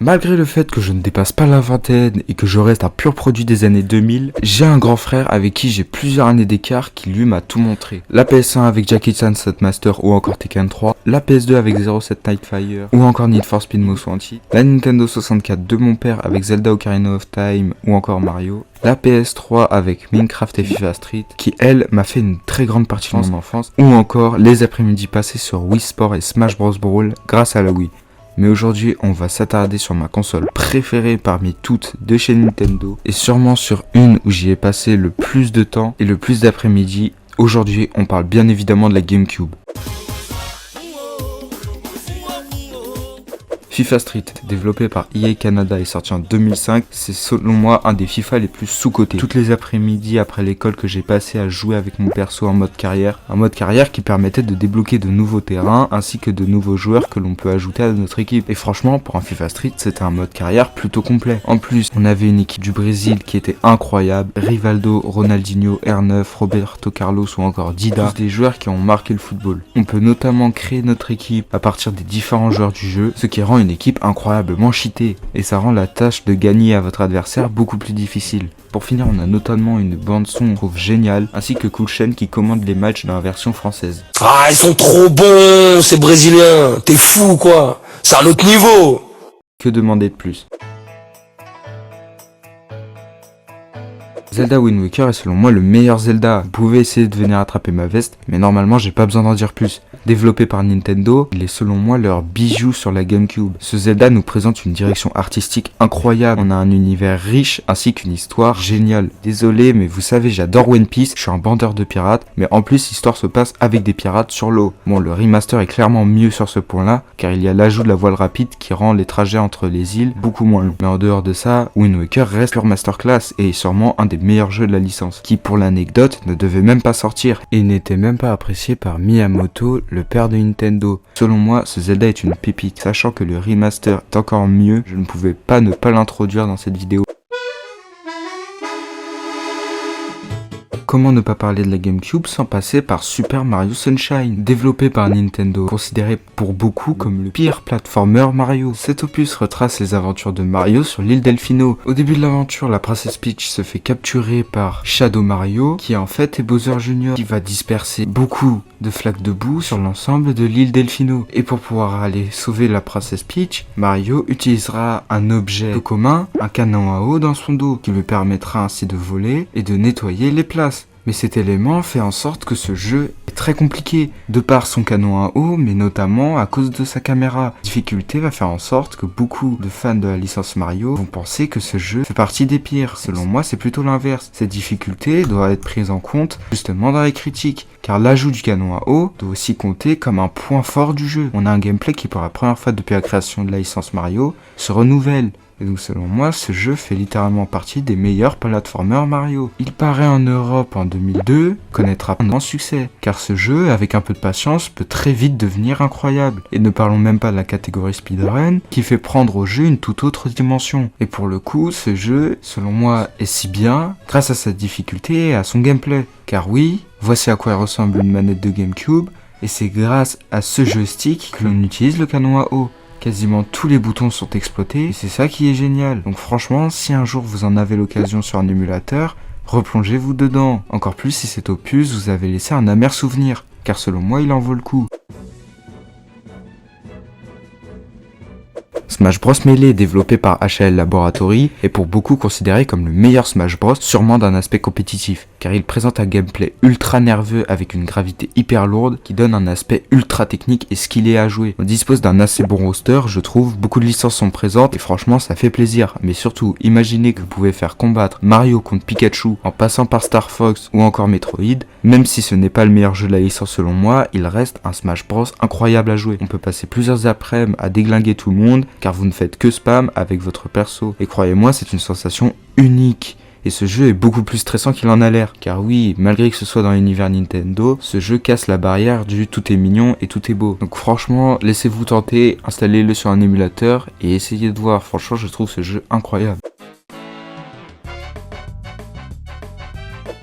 Malgré le fait que je ne dépasse pas la vingtaine et que je reste un pur produit des années 2000, j'ai un grand frère avec qui j'ai plusieurs années d'écart qui lui m'a tout montré. La PS1 avec Jackie Chan Stuntmaster ou encore Tekken 3, la PS2 avec 07 Nightfire ou encore Need for Speed Most Wanted, la Nintendo 64 de mon père avec Zelda Ocarina of Time ou encore Mario, la PS3 avec Minecraft et FIFA Street qui elle m'a fait une très grande partie de mon enfance, ou encore les après-midi passés sur Wii Sport et Smash Bros Brawl grâce à la Wii. Mais aujourd'hui, on va s'attarder sur ma console préférée parmi toutes de chez Nintendo, et sûrement sur une où j'y ai passé le plus de temps et le plus d'après-midi. Aujourd'hui, on parle bien évidemment de la GameCube. FIFA Street, développé par EA Canada et sorti en 2005, c'est selon moi un des FIFA les plus sous-cotés. Toutes les après-midi après l'école que j'ai passé à jouer avec mon perso en mode carrière, un mode carrière qui permettait de débloquer de nouveaux terrains ainsi que de nouveaux joueurs que l'on peut ajouter à notre équipe. Et franchement, pour un FIFA Street, c'était un mode carrière plutôt complet. En plus, on avait une équipe du Brésil qui était incroyable, Rivaldo, Ronaldinho, R9, Roberto Carlos ou encore Dida, tous des joueurs qui ont marqué le football. On peut notamment créer notre équipe à partir des différents joueurs du jeu, ce qui rend une équipe incroyablement cheatée, et ça rend la tâche de gagner à votre adversaire beaucoup plus difficile. Pour finir, on a notamment une bande son qu'on trouve géniale, ainsi que Cool Chain qui commande les matchs dans la version française. Ah, ils sont trop bons, ces Brésiliens, t'es fou quoi, c'est un autre niveau. Que demander de plus? Zelda Wind Waker est selon moi le meilleur Zelda. Vous pouvez essayer de venir attraper ma veste, mais normalement j'ai pas besoin d'en dire plus. Développé par Nintendo, il est selon moi leur bijou sur la GameCube. Ce Zelda nous présente une direction artistique incroyable, on a un univers riche ainsi qu'une histoire géniale. Désolé, mais vous savez, j'adore One Piece, je suis un bandeur de pirates, mais en plus l'histoire se passe avec des pirates sur l'eau. Bon, le remaster est clairement mieux sur ce point-là, car il y a l'ajout de la voile rapide qui rend les trajets entre les îles beaucoup moins longs. Mais en dehors de ça, Wind Waker reste pure masterclass et est sûrement un des meilleurs jeux de la licence, qui pour l'anecdote ne devait même pas sortir et n'était même pas apprécié par Miyamoto, le père de Nintendo. Selon moi, ce Zelda est une pépite, sachant que le remaster est encore mieux, je ne pouvais pas ne pas l'introduire dans cette vidéo. Comment ne pas parler de la GameCube sans passer par Super Mario Sunshine, développé par Nintendo, considéré pour beaucoup comme le pire platformer Mario. Cet opus retrace les aventures de Mario sur l'île Delfino. Au début de l'aventure, la princesse Peach se fait capturer par Shadow Mario, qui en fait est Bowser Jr., qui va disperser beaucoup de flaques de boue sur l'ensemble de l'île Delfino. Et pour pouvoir aller sauver la princesse Peach, Mario utilisera un objet peu commun, un canon à eau dans son dos, qui lui permettra ainsi de voler et de nettoyer les places. Mais cet élément fait en sorte que ce jeu est très compliqué, de par son canon à eau, mais notamment à cause de sa caméra. La difficulté va faire en sorte que beaucoup de fans de la licence Mario vont penser que ce jeu fait partie des pires. Selon moi, c'est plutôt l'inverse. Cette difficulté doit être prise en compte justement dans les critiques, car l'ajout du canon à eau doit aussi compter comme un point fort du jeu. On a un gameplay qui, pour la première fois depuis la création de la licence Mario, se renouvelle. Et donc selon moi, ce jeu fait littéralement partie des meilleurs platformers Mario. Il paraît en Europe en 2002, connaîtra un grand succès, car ce jeu, avec un peu de patience, peut très vite devenir incroyable. Et ne parlons même pas de la catégorie speedrun, qui fait prendre au jeu une toute autre dimension. Et pour le coup, ce jeu, selon moi, est si bien grâce à sa difficulté et à son gameplay. Car oui, voici à quoi ressemble une manette de GameCube, et c'est grâce à ce joystick que l'on utilise le canon à eau. Quasiment tous les boutons sont exploités et c'est ça qui est génial. Donc franchement, si un jour vous en avez l'occasion sur un émulateur, replongez-vous dedans. Encore plus si cet opus vous avez laissé un amer souvenir, car selon moi il en vaut le coup. Smash Bros Melee, développé par HAL Laboratory, est pour beaucoup considéré comme le meilleur Smash Bros, sûrement d'un aspect compétitif, car il présente un gameplay ultra nerveux avec une gravité hyper lourde qui donne un aspect ultra technique et skillé à jouer. On dispose d'un assez bon roster, je trouve, beaucoup de licences sont présentes et franchement ça fait plaisir, mais surtout imaginez que vous pouvez faire combattre Mario contre Pikachu en passant par Star Fox ou encore Metroid. Même si ce n'est pas le meilleur jeu de la licence selon moi, il reste un Smash Bros incroyable à jouer. On peut passer plusieurs après-midi à déglinguer tout le monde, car vous ne faites que spam avec votre perso. Et croyez-moi, c'est une sensation unique. Et ce jeu est beaucoup plus stressant qu'il en a l'air. Car oui, malgré que ce soit dans l'univers Nintendo, ce jeu casse la barrière du tout est mignon et tout est beau. Donc franchement, laissez-vous tenter, installez-le sur un émulateur et essayez de voir. Franchement, je trouve ce jeu incroyable.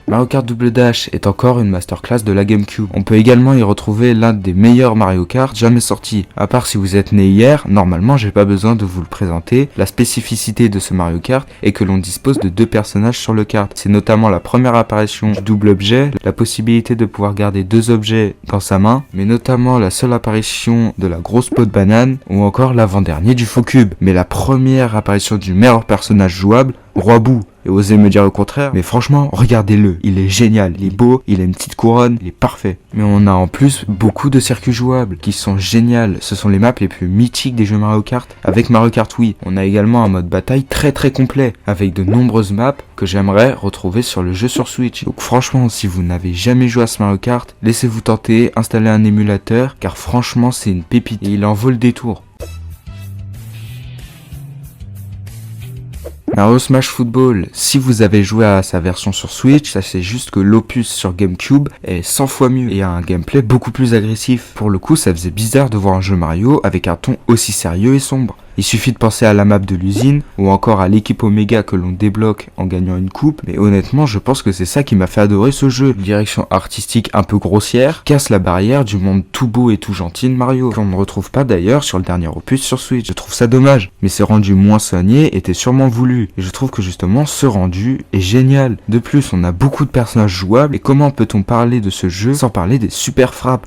Mario Kart Double Dash est encore une masterclass de la GameCube. On peut également y retrouver l'un des meilleurs Mario Kart jamais sortis. À part si vous êtes né hier, normalement j'ai pas besoin de vous le présenter. La spécificité de ce Mario Kart est que l'on dispose de 2 personnages sur le kart. C'est notamment la première apparition du double objet, la possibilité de pouvoir garder 2 objets dans sa main, mais notamment la seule apparition de la grosse peau de banane, ou encore l'avant-dernier du faux cube. Mais la première apparition du meilleur personnage jouable, Roi Boo. Et osez me dire le contraire, mais franchement, regardez-le, il est génial, il est beau, il a une petite couronne, il est parfait. Mais on a en plus beaucoup de circuits jouables qui sont géniales, ce sont les maps les plus mythiques des jeux Mario Kart. Avec Mario Kart Wii, on a également un mode bataille très complet, avec de nombreuses maps que j'aimerais retrouver sur le jeu sur Switch. Donc franchement, si vous n'avez jamais joué à ce Mario Kart, laissez-vous tenter, installez un émulateur, car franchement c'est une pépite, et il en vaut le détour. Mario Smash Football, si vous avez joué à sa version sur Switch, sachez juste que l'opus sur GameCube est 100 fois mieux et a un gameplay beaucoup plus agressif. Pour le coup, ça faisait bizarre de voir un jeu Mario avec un ton aussi sérieux et sombre. Il suffit de penser à la map de l'usine ou encore à l'équipe Omega que l'on débloque en gagnant une coupe, mais honnêtement je pense que c'est ça qui m'a fait adorer ce jeu. Une direction artistique un peu grossière casse la barrière du monde tout beau et tout gentil de Mario, qu'on ne retrouve pas d'ailleurs sur le dernier opus sur Switch. Je trouve ça dommage, mais ce rendu moins soigné était sûrement voulu, et je trouve que justement ce rendu est génial. De plus, on a beaucoup de personnages jouables, et comment peut-on parler de ce jeu sans parler des super frappes ?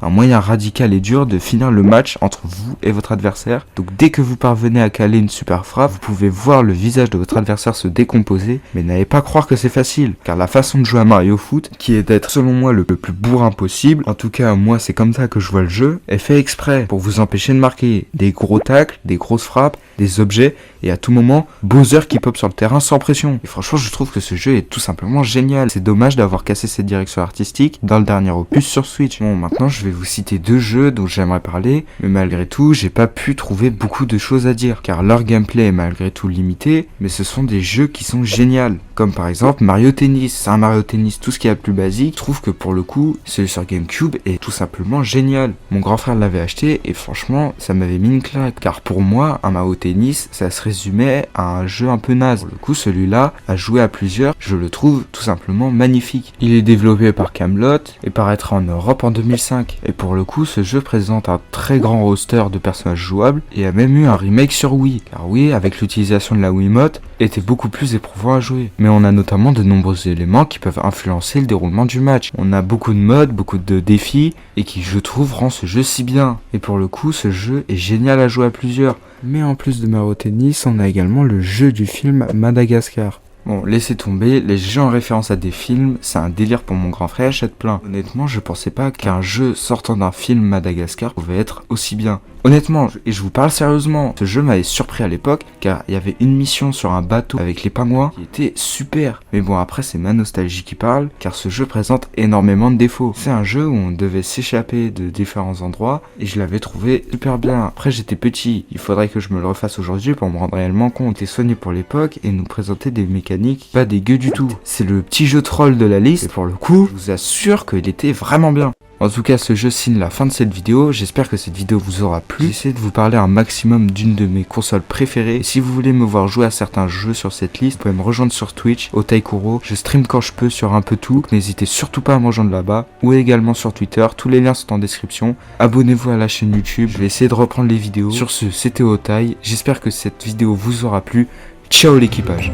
Un moyen radical et dur de finir le match entre vous et votre adversaire. Donc dès que vous parvenez à caler une super frappe, vous pouvez voir le visage de votre adversaire se décomposer, mais n'allez pas croire que c'est facile, car la façon de jouer à Mario Foot, qui est d'être selon moi le plus bourrin possible, en tout cas moi c'est comme ça que je vois le jeu, est fait exprès pour vous empêcher de marquer des gros tacles, des grosses frappes, des objets, et à tout moment, Bowser qui pop sur le terrain sans pression. Et franchement, je trouve que ce jeu est tout simplement génial. C'est dommage d'avoir cassé cette direction artistique dans le dernier opus sur Switch. Bon, maintenant, je vais vous citer 2 jeux dont j'aimerais parler, mais malgré tout, j'ai pas pu trouver beaucoup de choses à dire, car leur gameplay est malgré tout limité, mais ce sont des jeux qui sont géniaux. Comme par exemple Mario Tennis. C'est un Mario Tennis, tout ce qui est le plus basique. Je trouve que pour le coup, celui sur GameCube est tout simplement génial. Mon grand frère l'avait acheté, et franchement, ça m'avait mis une claque, car pour moi, un Mario Tennis, ça se résumait à un jeu un peu naze. Pour le coup, celui-là, à jouer à plusieurs, je le trouve tout simplement magnifique. Il est développé par Camelot et paraîtra en Europe en 2005. Et pour le coup, ce jeu présente un très grand roster de personnages jouables et a même eu un remake sur Wii. Car oui, avec l'utilisation de la Wiimote, était beaucoup plus éprouvant à jouer. Mais on a notamment de nombreux éléments qui peuvent influencer le déroulement du match. On a beaucoup de modes, beaucoup de défis, et qui, je trouve, rend ce jeu si bien. Et pour le coup, ce jeu est génial à jouer à plusieurs. Mais en plus de Mario Tennis, on a également le jeu du film Madagascar. Bon, laissez tomber, les jeux en référence à des films, c'est un délire pour mon grand frère, achète plein. Honnêtement, je pensais pas qu'un jeu sortant d'un film Madagascar pouvait être aussi bien. Honnêtement, et je vous parle sérieusement, ce jeu m'avait surpris à l'époque, car il y avait une mission sur un bateau avec les pingouins qui était super. Mais bon, après c'est ma nostalgie qui parle, car ce jeu présente énormément de défauts. C'est un jeu où on devait s'échapper de différents endroits, et je l'avais trouvé super bien. Après j'étais petit, il faudrait que je me le refasse aujourd'hui pour me rendre réellement compte. Il était soigné pour l'époque, et nous présentait des mécaniques pas dégueu du tout. C'est le petit jeu troll de la liste, et pour le coup, je vous assure qu'il était vraiment bien. En tout cas, ce jeu signe la fin de cette vidéo. J'espère que cette vidéo vous aura plu. J'essaie de vous parler un maximum d'une de mes consoles préférées. Et si vous voulez me voir jouer à certains jeux sur cette liste, vous pouvez me rejoindre sur Twitch, au Taikuro. Je stream quand je peux sur un peu tout. N'hésitez surtout pas à me rejoindre là-bas. Ou également sur Twitter. Tous les liens sont en description. Abonnez-vous à la chaîne YouTube. Je vais essayer de reprendre les vidéos. Sur ce, c'était Otai. J'espère que cette vidéo vous aura plu. Ciao l'équipage.